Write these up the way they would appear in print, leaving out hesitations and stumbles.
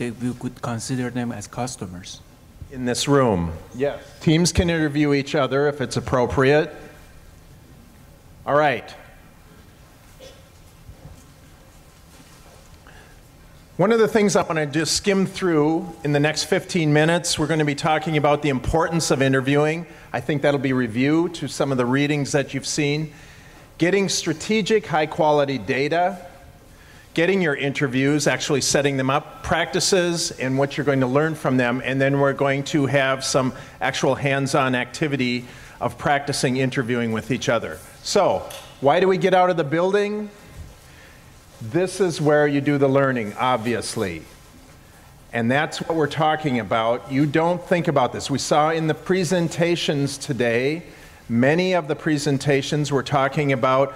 we could consider them as customers. In this room. Yes. Teams can interview each other if it's appropriate. All right. One of the things I want to just skim through in the next 15 minutes, we're going to be talking about the importance of interviewing. I think that'll be review to some of the readings that you've seen. Getting strategic, high-quality data. Getting your interviews, actually setting them up, practices, and what you're going to learn from them. And then we're going to have some actual hands-on activity of practicing interviewing with each other. So, why do we get out of the building? This is where you do the learning, obviously. And that's what we're talking about. You don't think about this. We saw in the presentations today, many of the presentations were talking about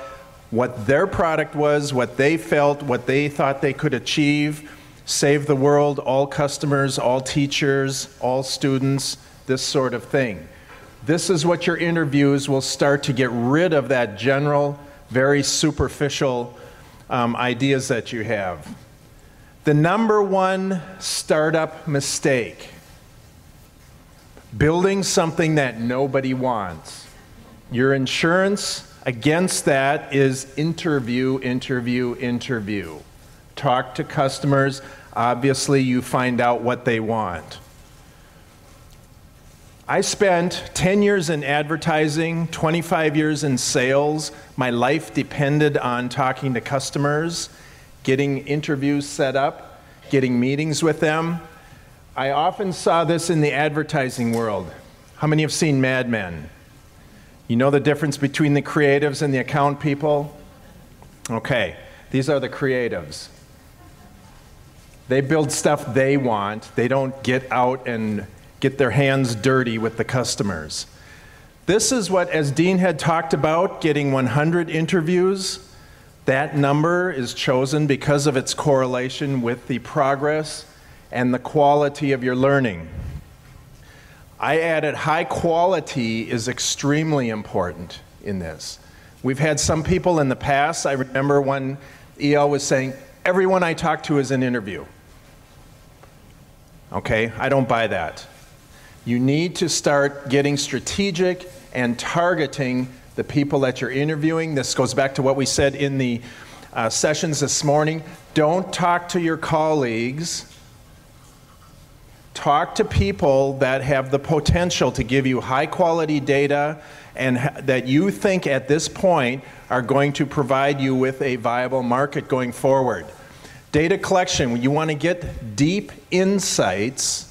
what their product was, what they felt, what they thought they could achieve, save the world, all customers, all teachers, all students, this sort of thing. This is what your interviews will start to get rid of, that general, very superficial ideas that you have. The number one startup mistake: building something that nobody wants. Your insurance against that is interview, interview, interview. Talk to customers. Obviously, you find out what they want. I spent 10 years in advertising, 25 years in sales. My life depended on talking to customers, getting interviews set up, getting meetings with them. I often saw this in the advertising world. How many have seen Mad Men? You know the difference between the creatives and the account people? Okay, these are the creatives. They build stuff they want. They don't get out and get their hands dirty with the customers. This is what, as Dean had talked about, getting 100 interviews. That number is chosen because of its correlation with the progress and the quality of your learning. I added high quality is extremely important in this. We've had some people in the past, I remember when EL was saying, everyone I talk to is an interview. Okay, I don't buy that. You need to start getting strategic and targeting the people that you're interviewing. This goes back to what we said in the sessions this morning. Don't talk to your colleagues. Talk to people that have the potential to give you high quality data and that you think at this point are going to provide you with a viable market going forward. Data collection, you want to get deep insights.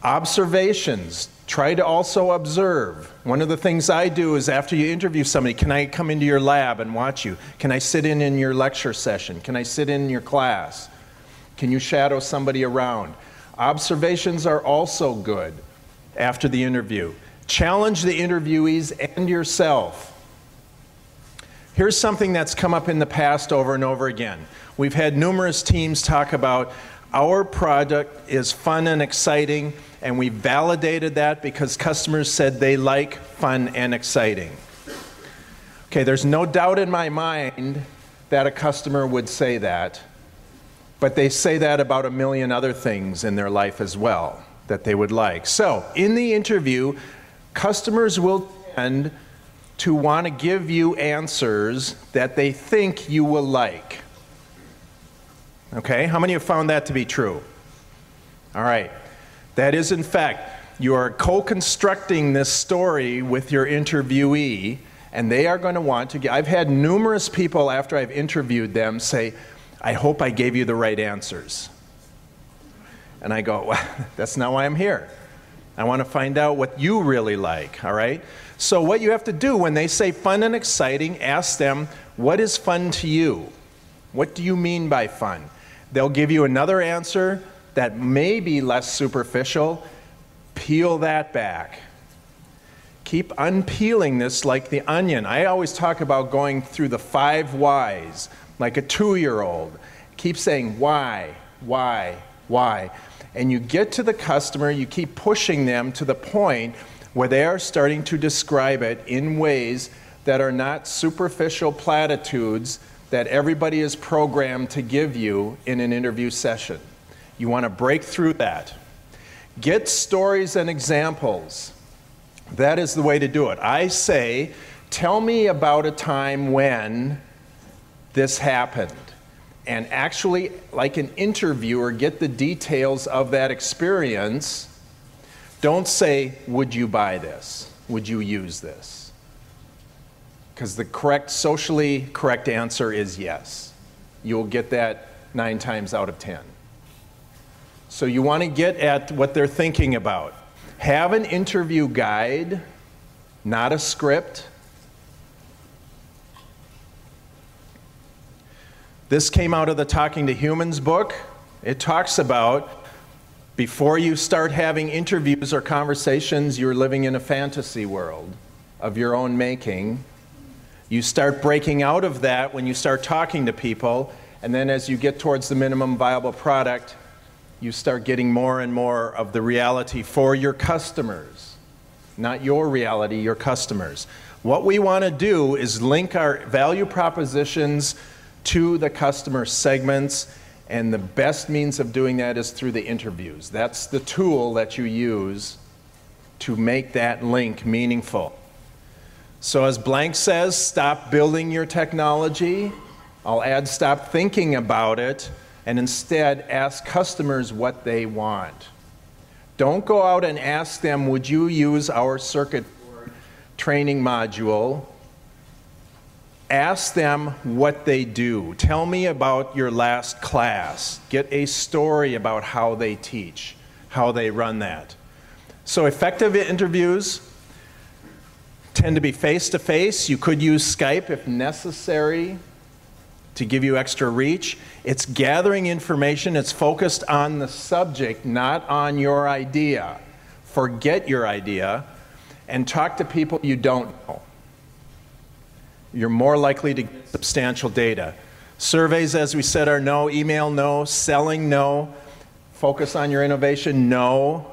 Observations, try to also observe. One of the things I do is after you interview somebody, can I come into your lab and watch you? Can I sit in your lecture session? Can I sit in your class? Can you shadow somebody around? Observations are also good after the interview. Challenge the interviewees and yourself. Here's something that's come up in the past over and over again. We've had numerous teams talk about our product is fun and exciting, and we validated that because customers said they like fun and exciting. Okay, there's no doubt in my mind that a customer would say that, but they say that about a million other things in their life as well that they would like. So, in the interview, customers will tend to want to give you answers that they think you will like. Okay, how many have found that to be true? All right, that is in fact, you are co-constructing this story with your interviewee, and they are going to want to get, I've had numerous people after I've interviewed them say, I hope I gave you the right answers. And I go, well, that's not why I'm here. I want to find out what you really like, all right? So what you have to do when they say fun and exciting, ask them, what is fun to you? What do you mean by fun? They'll give you another answer that may be less superficial. Peel that back. Keep unpeeling this like the onion. I always talk about going through the 5 whys, like a 2-year-old. Keep saying why, why. And you get to the customer, you keep pushing them to the point where they are starting to describe it in ways that are not superficial platitudes that everybody is programmed to give you in an interview session. You want to break through that. Get stories and examples. That is the way to do it. I say, tell me about a time when this happened. And actually, like an interviewer, get the details of that experience. Don't say, would you buy this? Would you use this? Because the socially correct answer is yes. You'll get that 9 times out of 10. So you want to get at what they're thinking about. Have an interview guide, not a script. This came out of the Talking to Humans book. It talks about before you start having interviews or conversations, you're living in a fantasy world of your own making. You start breaking out of that when you start talking to people, and then as you get towards the minimum viable product, you start getting more and more of the reality for your customers. Not your reality, your customers. What we want to do is link our value propositions to the customer segments, and the best means of doing that is through the interviews. That's the tool that you use to make that link meaningful. So as Blank says, stop building your technology. I'll add stop thinking about it, and instead ask customers what they want. Don't go out and ask them, would you use our circuit board training module? Ask them what they do. Tell me about your last class. Get a story about how they teach, how they run that. So effective interviews tend to be face-to-face. You could use Skype if necessary to give you extra reach. It's gathering information. It's focused on the subject, not on your idea. Forget your idea and talk to people you don't know. You're more likely to get substantial data. Surveys, as we said, are no. Email, no. Selling, no. Focus on your innovation, no.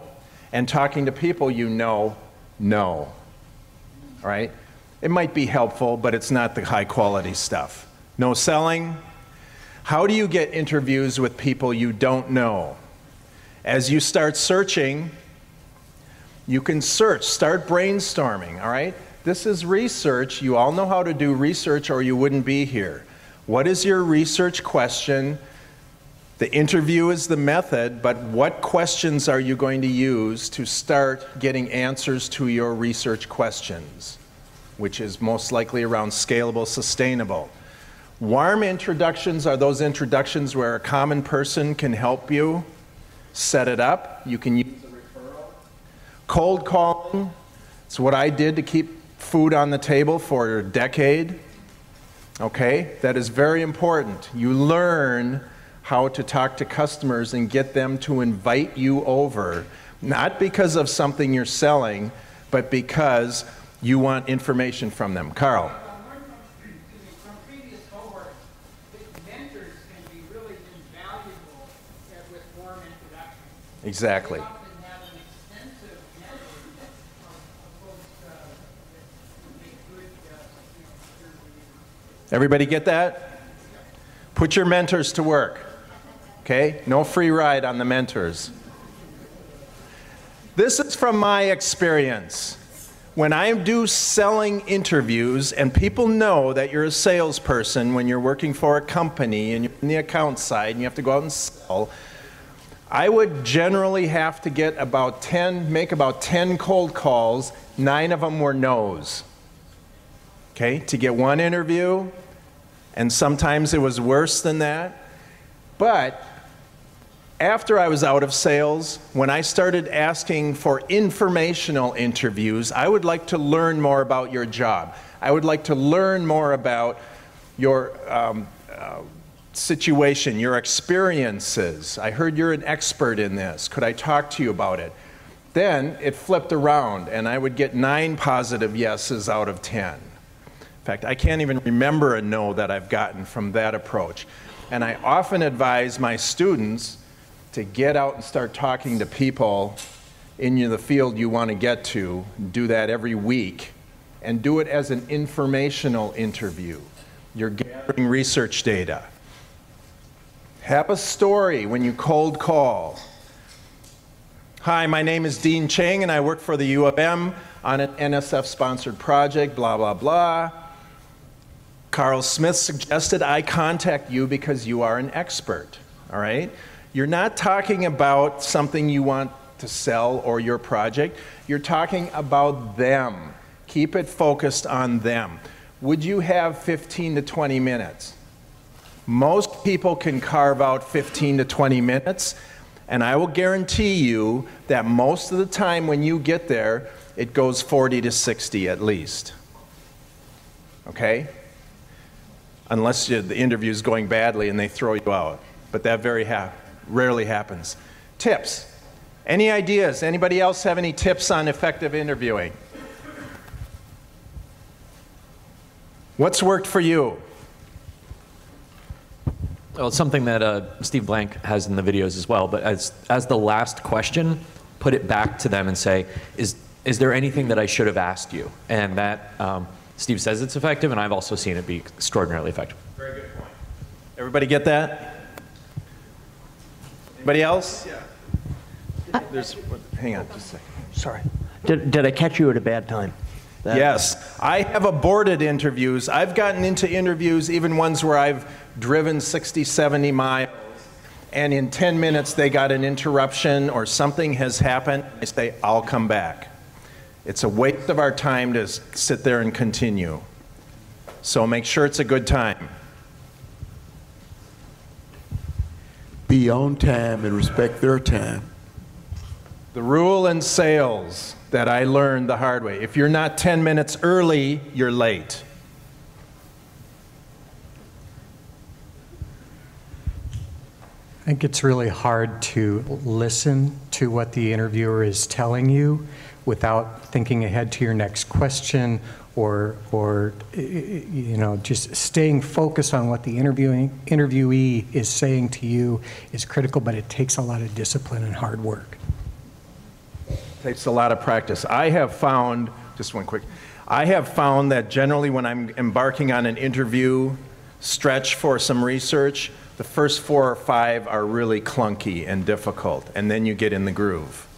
And talking to people you know, no. All right? It might be helpful, but it's not the high quality stuff. No selling. How do you get interviews with people you don't know? As you start searching, you can search. Start brainstorming, all right? This is research. You all know how to do research or you wouldn't be here. What is your research question? The interview is the method, but what questions are you going to use to start getting answers to your research questions, which is most likely around scalable, sustainable. Warm introductions are those introductions where a common person can help you set it up. You can use a referral. Cold calling, it's what I did to keep food on the table for a decade. Okay, that is very important. You learn how to talk to customers and get them to invite you over, not because of something you're selling, but because you want information from them. Carl. From previous cohorts, mentors can be really invaluable with warm introductions. Exactly. They often have an extensive network of folks that make good peer reviews. Everybody get that? Put your mentors to work. Okay? No free ride on the mentors. This is from my experience. When I do selling interviews, and people know that you're a salesperson when you're working for a company and you're in the account side and you have to go out and sell, I would generally have to get make about 10 cold calls. 9 of them were no's. Okay, to get one interview, and sometimes it was worse than that. But after I was out of sales, when I started asking for informational interviews, I would like to learn more about your job. I would like to learn more about your situation, your experiences. I heard you're an expert in this. Could I talk to you about it? Then it flipped around, and I would get 9 positive yeses out of 10. In fact, I can't even remember a no that I've gotten from that approach. And I often advise my students to get out and start talking to people in the field you want to get to. Do that every week, and do it as an informational interview. You're gathering research data. Have a story when you cold call. Hi, my name is Dean Chang, and I work for the U of M on an NSF-sponsored project, blah, blah, blah. Carl Smith suggested I contact you because you are an expert, all right? You're not talking about something you want to sell or your project. You're talking about them. Keep it focused on them. Would you have 15 to 20 minutes? Most people can carve out 15 to 20 minutes, and I will guarantee you that most of the time when you get there, it goes 40 to 60 at least. Okay? Unless the interview is going badly and they throw you out. But that rarely happens. Tips. Any ideas? Anybody else have any tips on effective interviewing? What's worked for you? Well, it's something that Steve Blank has in the videos as well, but as the last question, put it back to them and say, is there anything that I should have asked you? And that, Steve says it's effective, and I've also seen it be extraordinarily effective. Very good point. Everybody get that? Anybody else? Yeah. Hang on just a second. Sorry. Did I catch you at a bad time? Yes. I have aborted interviews. I've gotten into interviews, even ones where I've driven 60, 70 miles, and in 10 minutes they got an interruption or something has happened. I say, I'll come back. It's a waste of our time to sit there and continue. So make sure it's a good time. Be on time and respect their time. The rule in sales that I learned the hard way: if you're not 10 minutes early, you're late. I think it's really hard to listen to what the interviewer is telling you without thinking ahead to your next question, or you know, just staying focused on what the interviewee is saying to you is critical, but it takes a lot of discipline and hard work. Takes a lot of practice. I have found, just one quick, I have found that generally when I'm embarking on an interview stretch for some research, the first 4 or 5 are really clunky and difficult, and then you get in the groove.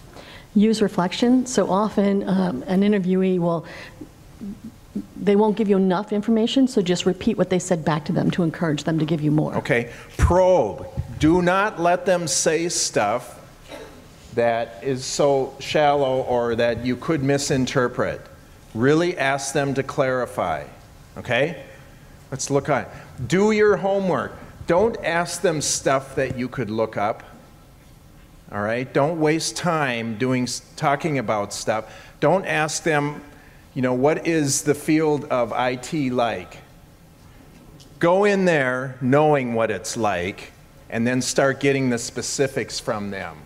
Use reflection. So often an interviewee they won't give you enough information, so just repeat what they said back to them to encourage them to give you more. Okay, probe. Do not let them say stuff that is so shallow or that you could misinterpret. Really ask them to clarify, okay? Let's look on. Do your homework. Don't ask them stuff that you could look up, all right? Don't waste time talking about stuff. Don't ask them, you know, what is the field of IT like? Go in there knowing what it's like and then start getting the specifics from them.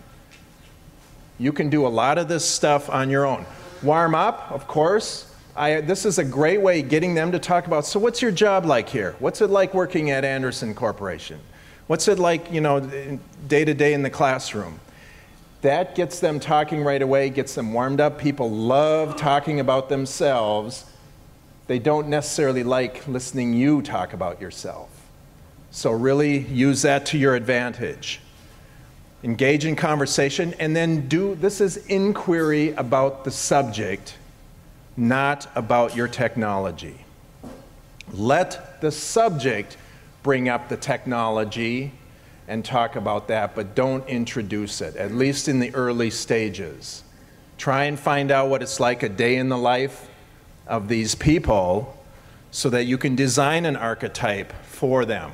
You can do a lot of this stuff on your own. Warm up, of course. This is a great way getting them to talk about, so what's your job like here? What's it like working at Anderson Corporation? What's it like, you know, day to day in the classroom? That gets them talking right away, gets them warmed up. People love talking about themselves. They don't necessarily like listening you talk about yourself. So really use that to your advantage. Engage in conversation, and then this is inquiry about the subject, not about your technology. Let the subject bring up the technology and talk about that, but don't introduce it, at least in the early stages. Try and find out what it's like a day in the life of these people so that you can design an archetype for them.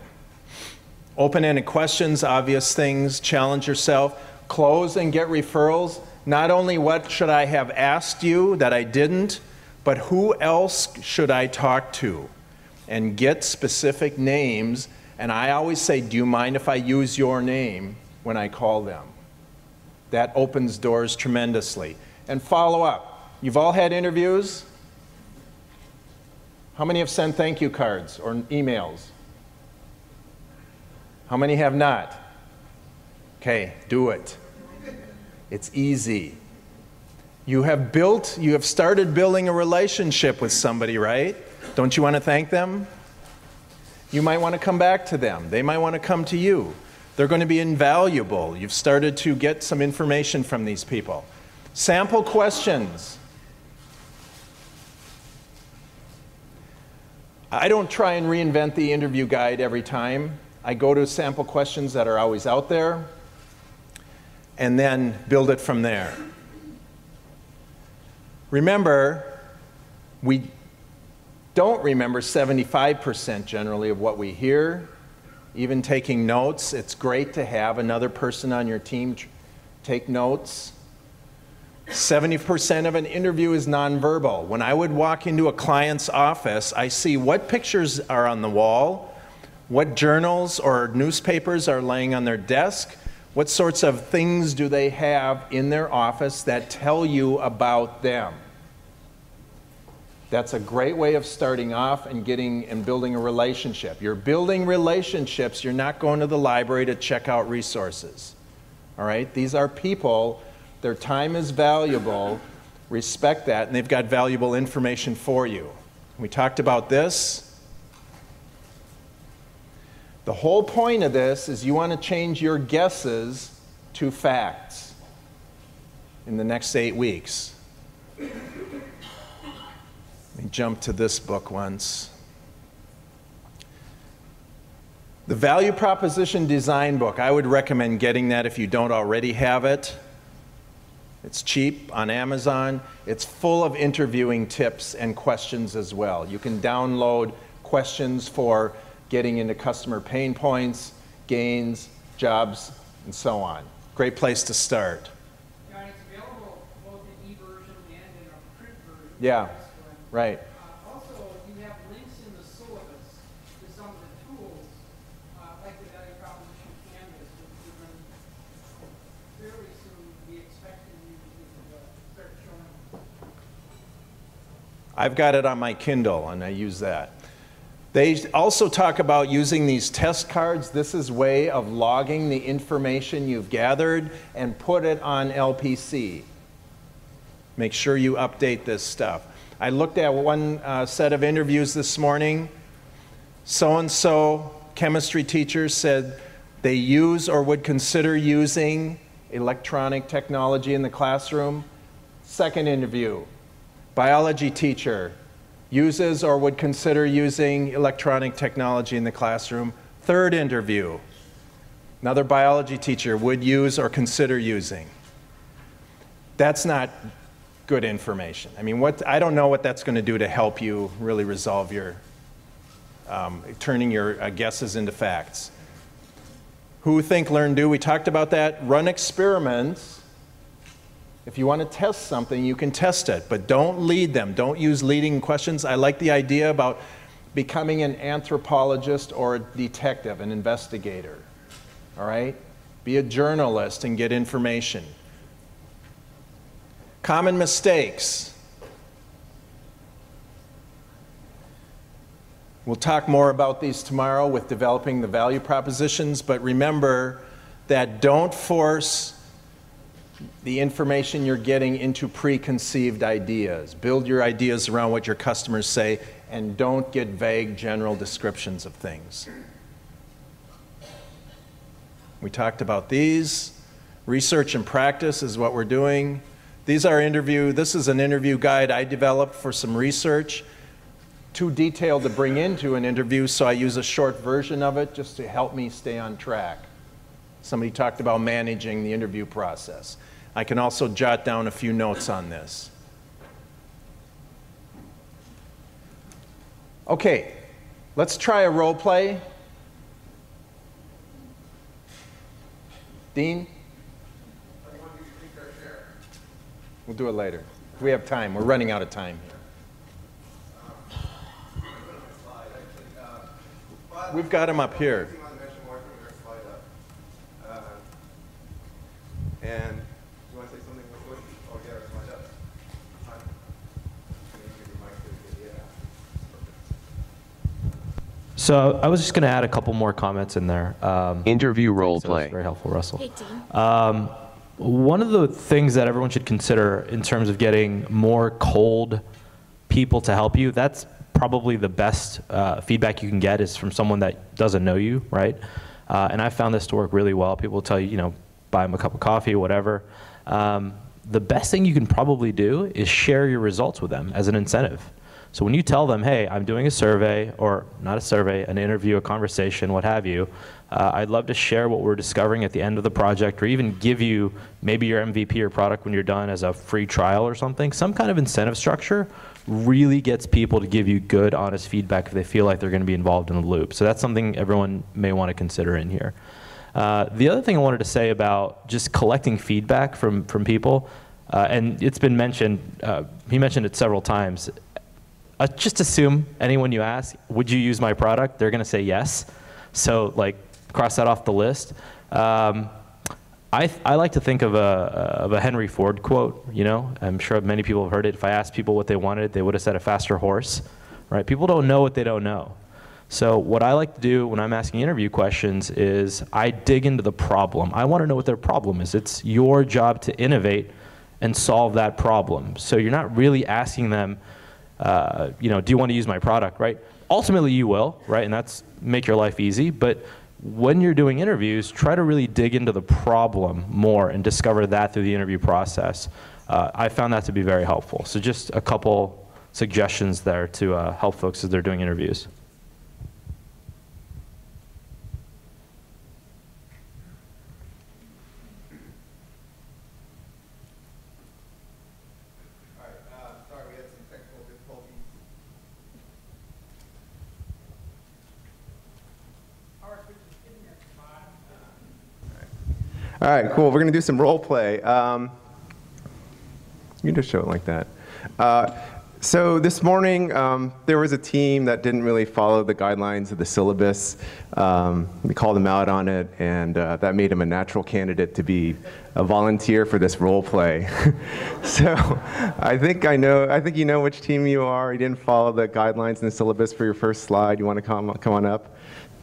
Open-ended questions, obvious things, challenge yourself, close and get referrals. Not only what should I have asked you that I didn't, but who else should I talk to? And get specific names. And I always say, do you mind if I use your name when I call them? That opens doors tremendously. And follow up. You've all had interviews? How many have sent thank you cards or emails? How many have not? Okay, do it. It's easy. You have started building a relationship with somebody, right? Don't you want to thank them? You might want to come back to them. They might want to come to you. They're going to be invaluable. You've started to get some information from these people. Sample questions. I don't try and reinvent the interview guide every time. I go to sample questions that are always out there and then build it from there. Remember, we don't remember 75% generally of what we hear. Even taking notes, it's great to have another person on your team take notes. 70% of an interview is nonverbal. When I would walk into a client's office, I see what pictures are on the wall, what journals or newspapers are laying on their desk, what sorts of things do they have in their office that tell you about them. That's a great way of starting off and getting and building a relationship. You're building relationships, you're not going to the library to check out resources. All right? These are people. Their time is valuable. Respect that, and they've got valuable information for you. We talked about this. The whole point of this is you want to change your guesses to facts in the next 8 weeks. Let me jump to this book once. The Value Proposition Design book. I would recommend getting that if you don't already have it. It's cheap on Amazon. It's full of interviewing tips and questions as well. You can download questions for getting into customer pain points, gains, jobs, and so on. Great place to start. Yeah, and it's available both in e-version and in a print version. Yeah, right. Also, you have links in the syllabus to some of the tools, like the value proposition canvas, which we're going to fairly soon be expecting you to start showing. I've got it on my Kindle, and I use that. They also talk about using these test cards. This is a way of logging the information you've gathered and put it on LPC. Make sure you update this stuff. I looked at one set of interviews this morning. So-and-so chemistry teachers said they use or would consider using electronic technology in the classroom. Second interview, biology teacher uses or would consider using electronic technology in the classroom. Third interview, another biology teacher would use or consider using. That's not good information. I mean, I don't know what that's going to do to help you really resolve your, turning your guesses into facts. Who, think, learn, do, we talked about that. Run experiments. If you want to test something, you can test it, but don't lead them. Don't use leading questions. I like the idea about becoming an anthropologist or a detective, an investigator. All right? Be a journalist and get information. Common mistakes. We'll talk more about these tomorrow with developing the value propositions, but remember that don't force the information you're getting into preconceived ideas. Build your ideas around what your customers say, and don't get vague general descriptions of things. We talked about these. Research and practice is what we're doing. This is an interview guide I developed for some research. Too detailed to bring into an interview, so I use a short version of it just to help me stay on track. Somebody talked about managing the interview process. I can also jot down a few notes on this. Okay, let's try a role play. Dean? We'll do it later. We have time. We're running out of time here. We've got him up here. And do you want to say something real quick? Oh, yeah, it's my desk. So I was just going to add a couple more comments in there. Interview role play. Very helpful, Russell. Hey, Dean. One of the things that everyone should consider in terms of getting more cold people to help you, that's probably the best feedback you can get is from someone that doesn't know you, right? And I found this to work really well. People will tell you, buy them a cup of coffee, whatever. The best thing you can probably do is share your results with them as an incentive. So when you tell them, hey, I'm doing a survey, or not a survey, an interview, a conversation, what have you, I'd love to share what we're discovering at the end of the project, or even give you maybe your MVP or product when you're done as a free trial or something. Some kind of incentive structure really gets people to give you good, honest feedback if they feel like they're going to be involved in the loop. So that's something everyone may want to consider in here. The other thing I wanted to say about just collecting feedback from people, and it's been mentioned, he mentioned it several times, just assume anyone you ask, would you use my product? They're going to say yes. So like cross that off the list. I like to think of a Henry Ford quote, I'm sure many people have heard it. If I asked people what they wanted, they would have said a faster horse, right? People don't know what they don't know. So what I like to do when I'm asking interview questions is I dig into the problem. I want to know what their problem is. It's your job to innovate and solve that problem. So you're not really asking them, do you want to use my product, right? Ultimately you will, right? And that's make your life easy. But when you're doing interviews, try to really dig into the problem more and discover that through the interview process. I found that to be very helpful. So just a couple suggestions there to help folks as they're doing interviews. All right, cool. We're going to do some role play. You can just show it like that. So this morning, there was a team that didn't really follow the guidelines of the syllabus. We called them out on it, and that made them a natural candidate to be a volunteer for this role play. So I think you know which team you are. You didn't follow the guidelines in the syllabus for your first slide. You want to come on up?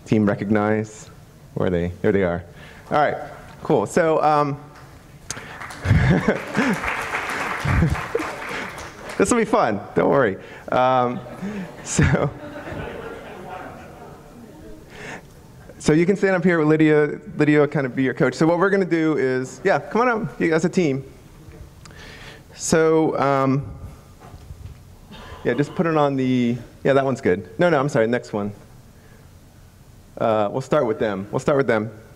Team recognize? Where are they? There they are. All right. Cool. So this will be fun. Don't worry. So you can stand up here with Lydia. Lydia will kind of be your coach. So what we're going to do is, yeah, come on up as a team. So yeah, just put it on the, yeah, that one's good. No, I'm sorry, next one. We'll start with them.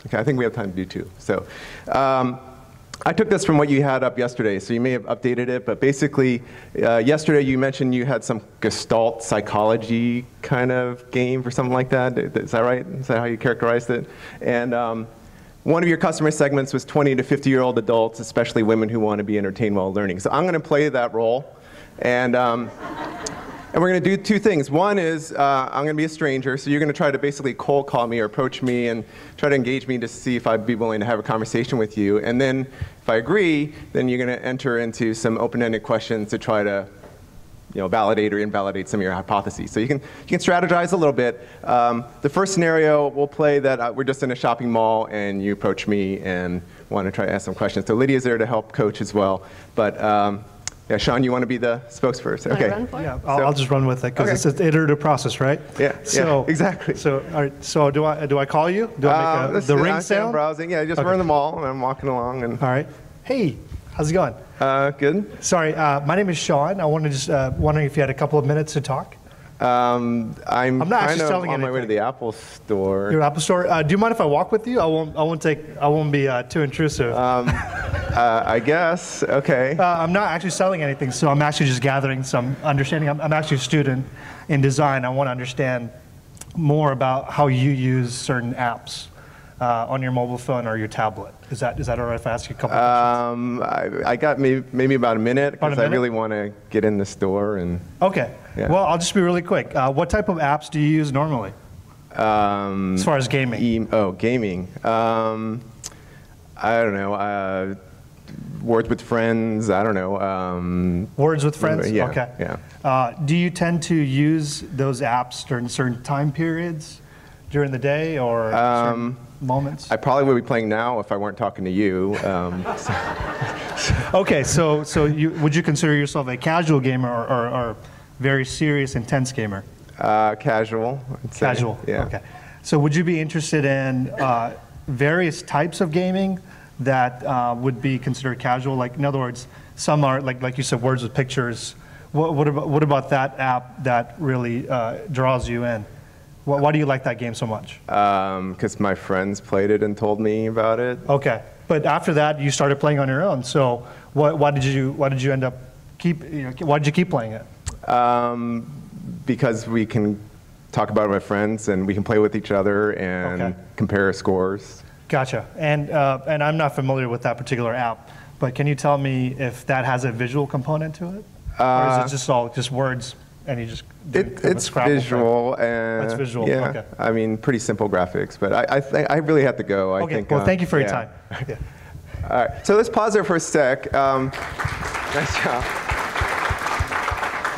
Okay, I think we have time to do two. So I took this from what you had up yesterday, so you may have updated it, but basically yesterday you mentioned you had some Gestalt psychology kind of game or something like that. Is that right? Is that how you characterized it? And one of your customer segments was 20 to 50-year-old adults, especially women who want to be entertained while learning. So I'm going to play that role. And we're going to do two things. One is I'm going to be a stranger, so you're going to try to basically cold call me or approach me and try to engage me to see if I'd be willing to have a conversation with you. And then if I agree, then you're going to enter into some open-ended questions to try to validate or invalidate some of your hypotheses. So you can strategize a little bit. The first scenario, we'll play that we're just in a shopping mall and you approach me and want to try to ask some questions. So Lydia's there to help coach as well. But yeah, Sean, you want to be the spokesperson? Okay. Yeah, I'll just run with it because it's an iterative process, right? Yeah. So exactly. So all right. So do I call you? Do I make the ring sound? I'm browsing. Yeah, just run them all, and I'm walking along. And all right. Hey, how's it going? Good. Sorry, my name is Sean. I wanted to just wondering if you had a couple of minutes to talk. I'm not actually selling on my way to the Apple Store. Your Apple Store. Do you mind if I walk with you? I won't be too intrusive. I guess. Okay. I'm not actually selling anything, so I'm actually just gathering some understanding. I'm actually a student in design. I want to understand more about how you use certain apps on your mobile phone or your tablet. Is that all right if I ask you a couple of questions? I got maybe about a minute because I really want to get in the store and. Okay. Yeah. Well, I'll just be really quick. What type of apps do you use normally? As far as gaming. Gaming. I don't know. Words with friends. I don't know. Words with friends. Yeah. Okay. Yeah. Do you tend to use those apps during certain time periods during the day or certain moments? I probably would be playing now if I weren't talking to you. Okay. So would you consider yourself a casual gamer or very serious, intense gamer? Casual. I'd say. Casual. Yeah. Okay. So would you be interested in various types of gaming that would be considered casual? Like, in other words, some are, like you said, words with pictures. What about that app that really draws you in? Why do you like that game so much? Because my friends played it and told me about it. Okay, but after that, you started playing on your own. So why did you end up why did you keep playing it? Because we can talk about it with my friends and we can play with each other and compare scores. Gotcha. And I'm not familiar with that particular app, but can you tell me if that has a visual component to it? Or is it just words and you just do it's visual and it's visual. Yeah, okay. I mean pretty simple graphics, but I really have to go. I think. Well, thank you for your time. Yeah. All right, so let's pause there for a sec. Nice job.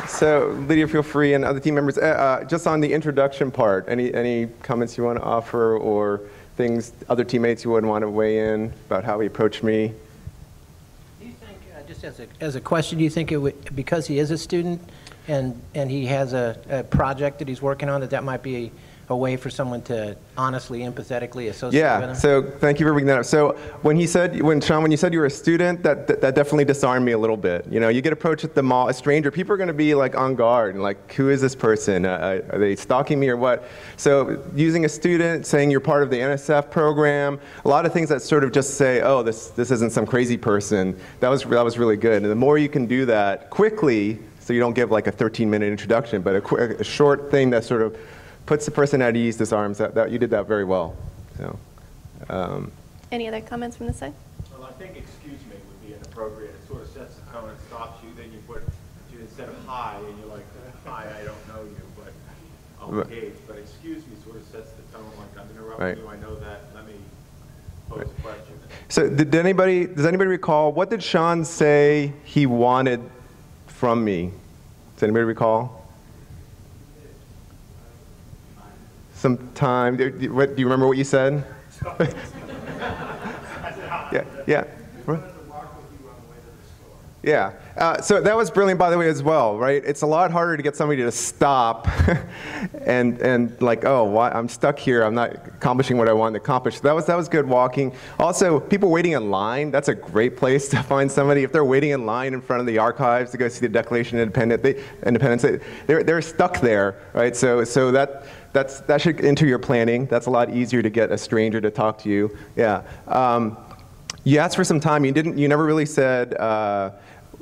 So Lydia, feel free, and other team members, just on the introduction part, any comments you want to offer or things other teammates you would want to weigh in about how he approached me? Do you think, just as a question, do you think it would, because he is a student and he has a project that he's working on, that might be a way for someone to honestly, empathetically associate with him? Yeah, so thank you for bringing that up. So when you said you were a student, that definitely disarmed me a little bit. You know, you get approached at the mall, a stranger, people are going to be like on guard, and like, who is this person? Are they stalking me or what? So using a student, saying you're part of the NSF program, a lot of things that sort of just say, oh, this isn't some crazy person, that was really good. And the more you can do that quickly, so you don't give like a 13-minute introduction, but a short thing that sort of puts the person at ease, disarms, that you did that very well. So, Any other comments from this side? Well, I think excuse me would be inappropriate. It sort of sets the tone and stops you. Then you instead of hi, and you're like, hi, I don't know you, but I'll engage. But excuse me sort of sets the tone, like I'm interrupting you, I know that, let me pose a question. So does anybody recall, what did Sean say he wanted from me? Does anybody recall? Some time. Do you remember what you said? Yeah. Yeah. So that was brilliant, by the way, as well, right? It's a lot harder to get somebody to stop and like, oh, I'm stuck here. I'm not accomplishing what I wanted to accomplish. That was good walking. Also, people waiting in line, that's a great place to find somebody. If they're waiting in line in front of the archives to go see the Declaration of Independence, they're stuck there, right? So that should enter your planning. That's a lot easier to get a stranger to talk to you. Yeah. You asked for some time. You never really said,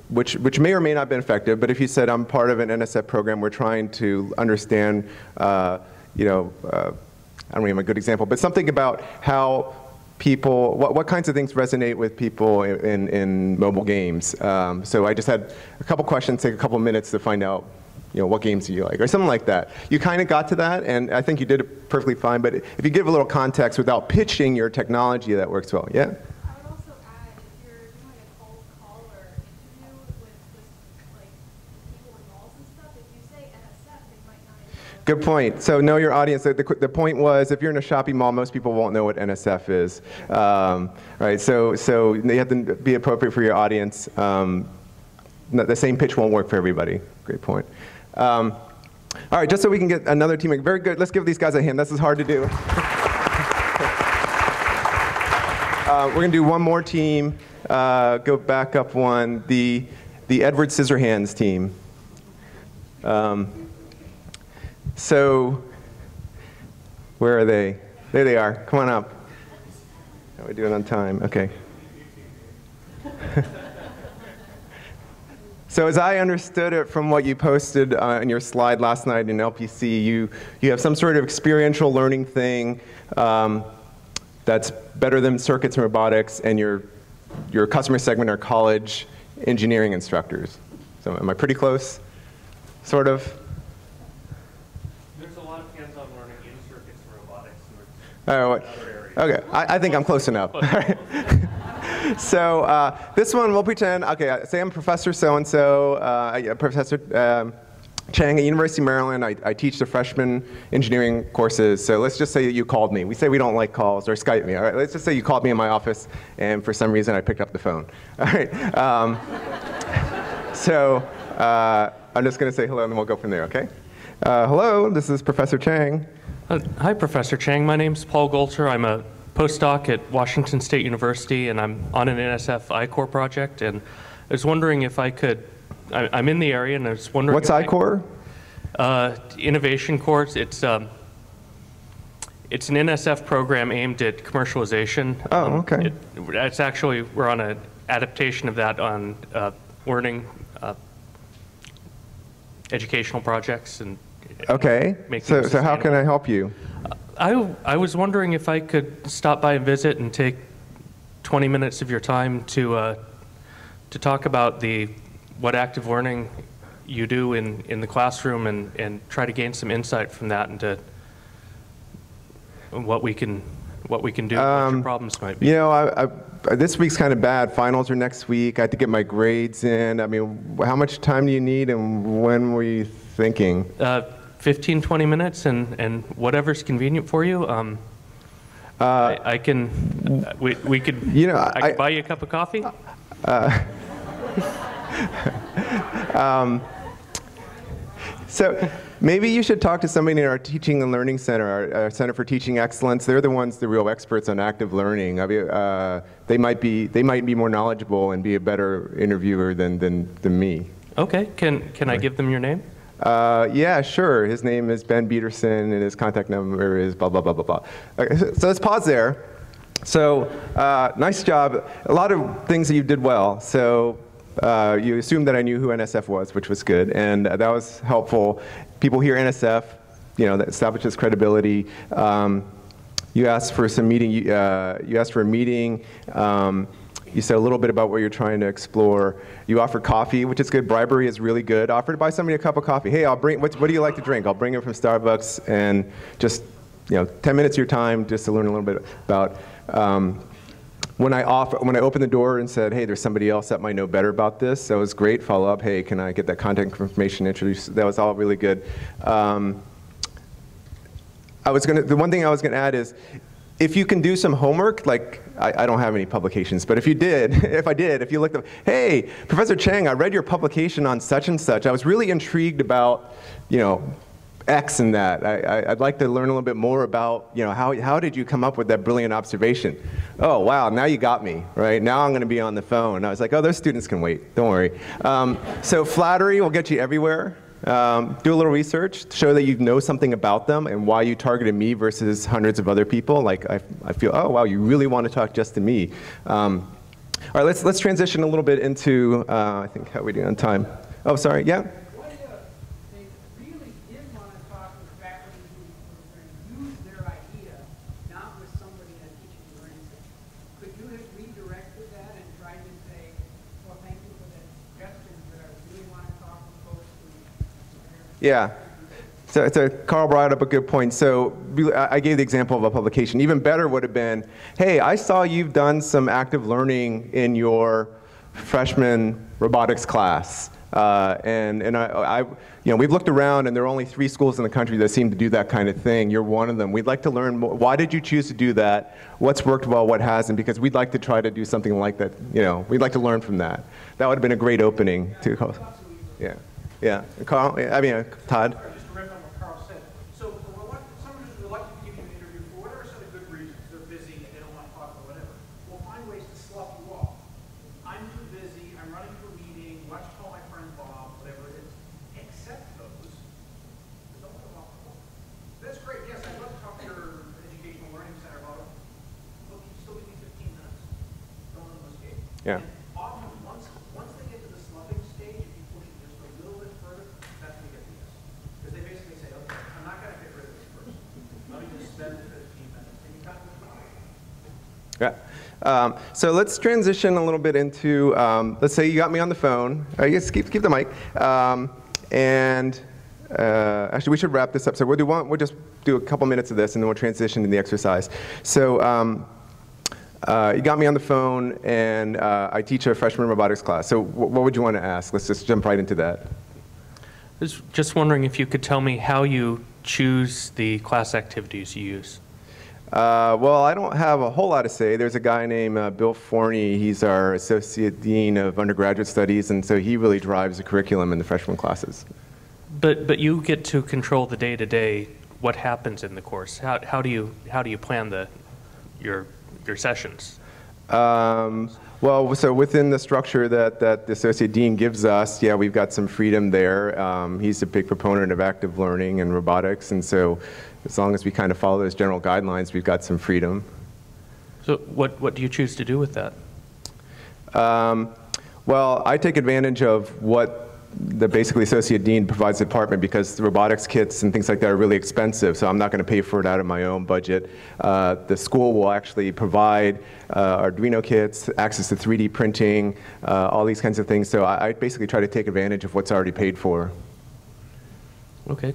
which may or may not have been effective, but if you said, I'm part of an NSF program, we're trying to understand, I don't even have a good example, but something about how people, what kinds of things resonate with people in mobile games. So I just had a couple questions, take a couple minutes to find out, what games do you like, or something like that. You kind of got to that, and I think you did it perfectly fine, but if you give a little context without pitching your technology, that works well. Yeah? Good point. So know your audience. The point was, if you're in a shopping mall, most people won't know what NSF is, right? So you have to be appropriate for your audience. The same pitch won't work for everybody. Great point. All right, just so we can get another team. Very good. Let's give these guys a hand. This is hard to do. We're going to do one more team. Go back up one. The Edward Scissorhands team. So, where are they? There they are. Come on up. How are we doing on time? Okay. So as I understood it from what you posted in your slide last night in LPC, you have some sort of experiential learning thing that's better than circuits and robotics, and your customer segment are college engineering instructors. So am I pretty close? Sort of? Okay, I think I'm close enough. So this one, we'll pretend, okay, say I'm Professor so-and-so, Professor Chang at University of Maryland. I teach the freshman engineering courses. So let's just say that you called me. We say we don't like calls, or Skype me. All right, let's just say you called me in my office, and for some reason I picked up the phone. All right. So I'm just going to say hello, and then we'll go from there, okay? Hello, this is Professor Chang. Hi, Professor Chang. My name's Paul Golter. I'm a postdoc at Washington State University, and I'm on an NSF I-Corps project. And I was wondering if I could, I'm in the area, and I was wondering. What's I-Corps? Innovation Corps. It's an NSF program aimed at commercialization. Oh, okay. It's actually, we're on an adaptation of that on learning educational projects and. Okay. So how can I help you? I was wondering if I could stop by and visit and take 20 minutes of your time to talk about what active learning you do in the classroom and try to gain some insight from that into what we can do, what your problems might be. You know, this week's kind of bad. Finals are next week. I have to get my grades in. I mean, how much time do you need, and when were you thinking? 15, 20 minutes, and whatever's convenient for you. I can, we could, you know, I could buy you a cup of coffee. So maybe you should talk to somebody in our Teaching and Learning Center, our Center for Teaching Excellence. They're the ones, the real experts on active learning. I mean, they might be more knowledgeable and be a better interviewer than me. Okay, can I give them your name? Yeah, sure. His name is Ben Peterson, and his contact number is blah, blah, blah, blah, blah. Okay, so let's pause there. So nice job. A lot of things that you did well. So you assumed that I knew who NSF was, which was good, and that was helpful. People hear NSF, you know, that establishes credibility. You asked for some meeting. You asked for a meeting. You said a little bit about what you're trying to explore. You offered coffee, which is good. Bribery is really good. Offer to buy somebody a cup of coffee. Hey, I'll bring. What do you like to drink? I'll bring it from Starbucks, and just 10 minutes of your time just to learn a little bit about. When I opened the door and said, hey, there's somebody else that might know better about this, that was great. Follow up. Hey, can I get that contact information introduced? That was all really good. The one thing I was gonna add is, if you can do some homework, like I don't have any publications, but if you did, if you looked up, hey, Professor Chang, I read your publication on such and such. I was really intrigued about, X and that. I'd like to learn a little bit more about, how did you come up with that brilliant observation? Oh, wow, now you got me, right? Now I'm going to be on the phone. I was like, oh, those students can wait. Don't worry. So flattery will get you everywhere. Do a little research, show that you know something about them and why you targeted me versus hundreds of other people. Like I feel, oh wow, you really want to talk just to me. All right, let's transition a little bit into I think how are we doing on time? Oh, sorry, yeah. They really did want to talk with faculty who use their idea, not with somebody in a teaching and learning center. Could you have redirected that and tried to say, well, thank you for that suggestion, but I really want to talk with folks who. Yeah. So Carl brought up a good point. So I gave the example of a publication. Even better would have been, hey, I saw you've done some active learning in your freshman robotics class. And we've looked around, and there are only 3 schools in the country that seem to do that kind of thing. You're one of them. We'd like to learn more. Why did you choose to do that? What's worked well, what hasn't? Because we'd like to try to do something like that. We'd like to learn from that. That would have been a great opening to. Yeah. Yeah. Carl, Todd. Just to riff on what Carl said. So someone who's reluctant to give you an interview for whatever set of good reasons, they're busy and they don't want to talk or whatever, will find ways to slough you off. I'm too busy, I'm running to a meeting, let's call my friend Bob, whatever it is. Accept those. Don't let them off the hook. That's great. Yes, I'd love to talk to your educational learning center about it. Look, you still give me 15 minutes. Don't let them escape. Yeah. And often, once they get to the sloughing stage, if you push it just a little bit further, that's when you get to this. Because they basically say, okay, I'm not going to get rid of this person. Let me just spend 15 minutes. And you got to move on. Yeah. So let's transition a little bit into, let's say you got me on the phone. Yes, keep the mic. Actually, we should wrap this up. So we'll just do a couple minutes of this, and then we'll transition to the exercise. So you got me on the phone, and I teach a freshman robotics class. So what would you want to ask? Let's just jump right into that. I was just wondering if you could tell me how you choose the class activities you use. Well, I don't have a whole lot to say. There's a guy named Bill Forney. He's our Associate Dean of Undergraduate Studies, and so he really drives the curriculum in the freshman classes. But you get to control the day-to-day what happens in the course? How do you plan your sessions? Well, so within the structure that the Associate Dean gives us, yeah, we've got some freedom there. He's a big proponent of active learning and robotics, and so as long as we kind of follow those general guidelines, we've got some freedom. So what do you choose to do with that? Well, I take advantage of what the basically Associate Dean provides the department, because the robotics kits and things like that are really expensive, so I'm not going to pay for it out of my own budget. The school will actually provide Arduino kits, access to 3D printing, all these kinds of things, so I basically try to take advantage of what's already paid for. Okay.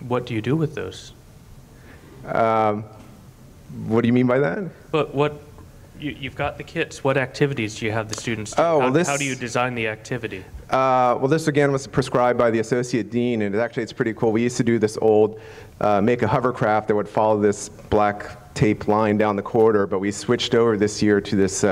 What do you do with those? What do you mean by that? But you've got the kits. What activities do you have the students do? Oh, well, how do you design the activity? Well, this again was prescribed by the Associate Dean, and it's pretty cool. We used to do this old make a hovercraft that would follow this black tape line down the corridor, but we switched over this year to this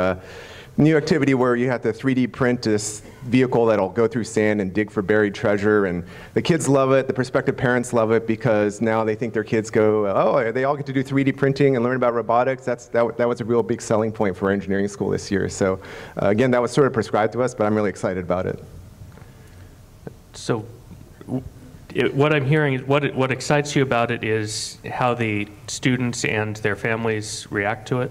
new activity where you have to 3D print this vehicle that'll go through sand and dig for buried treasure, and the kids love it, the prospective parents love it, because now they think their kids go, oh, they all get to do 3D printing and learn about robotics. That was a real big selling point for our engineering school this year. So again, that was sort of prescribed to us, but I'm really excited about it. So what I'm hearing is what excites you about it is how the students and their families react to it?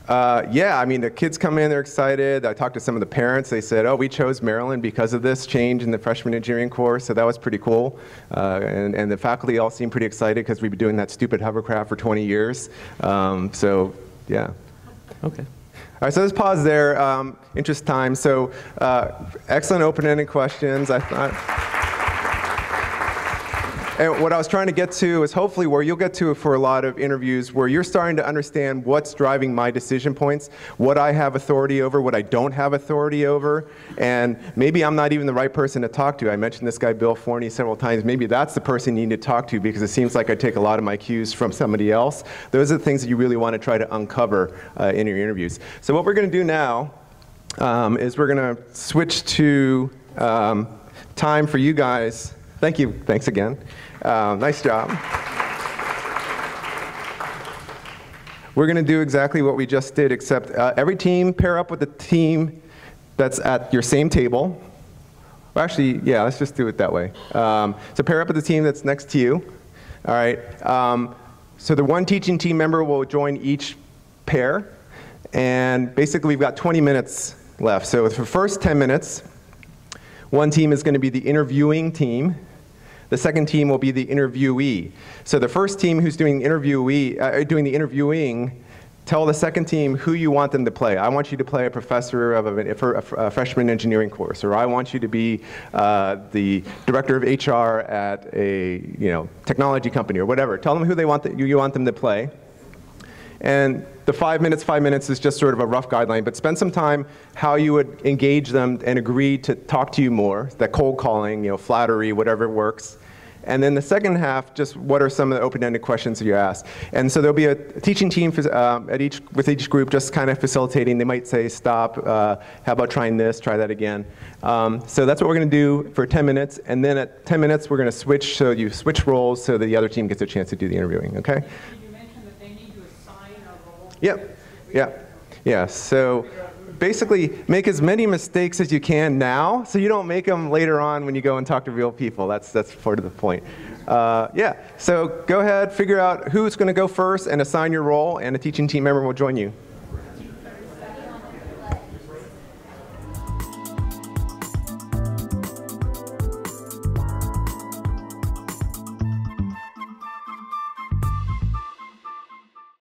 Yeah, I mean, the kids come in, they're excited. I talked to some of the parents. They said, oh, we chose Maryland because of this change in the freshman engineering course, so that was pretty cool. And the faculty all seemed pretty excited because we've been doing that stupid hovercraft for 20 years. So, yeah. Okay. All right, so let's pause there, interest time. So, excellent open-ended questions. I thought. And what I was trying to get to is hopefully where you'll get to for a lot of interviews, where you're starting to understand what's driving my decision points, what I have authority over, what I don't have authority over, and maybe I'm not even the right person to talk to. I mentioned this guy Bill Forney several times. Maybe that's the person you need to talk to, because it seems like I take a lot of my cues from somebody else. Those are the things that you really want to try to uncover in your interviews. So what we're going to do now is we're going to switch to time for you guys. Thank you. Thanks again. Nice job. We're going to do exactly what we just did, except every team pair up with the team that's at your same table. Well, actually, yeah, let's just do it that way. So pair up with the team that's next to you. All right. So the one teaching team member will join each pair. And basically, we've got 20 minutes left. So for the first 10 minutes, one team is going to be the interviewing team. The second team will be the interviewee. So the first team who's doing the interviewing, tell the second team who you want them to play. I want you to play a professor of a freshman engineering course, or I want you to be the director of HR at a technology company, or whatever. Tell them who you want them to play. And the 5 minutes is just sort of a rough guideline, but spend some time how you would engage them and agree to talk to you more, that cold calling, flattery, whatever works. And then the second half, just what are some of the open-ended questions that you ask. And so there'll be a teaching team with each group just kind of facilitating. They might say, stop, how about trying this, try that again. So that's what we're going to do for 10 minutes. And then at 10 minutes, we're going to switch, so you switch roles so that the other team gets a chance to do the interviewing, okay? Yep. Yeah. So basically, make as many mistakes as you can now, so you don't make them later on when you go and talk to real people. That's part of the point. Yeah. So go ahead, figure out who's going to go first, and assign your role, and a teaching team member will join you.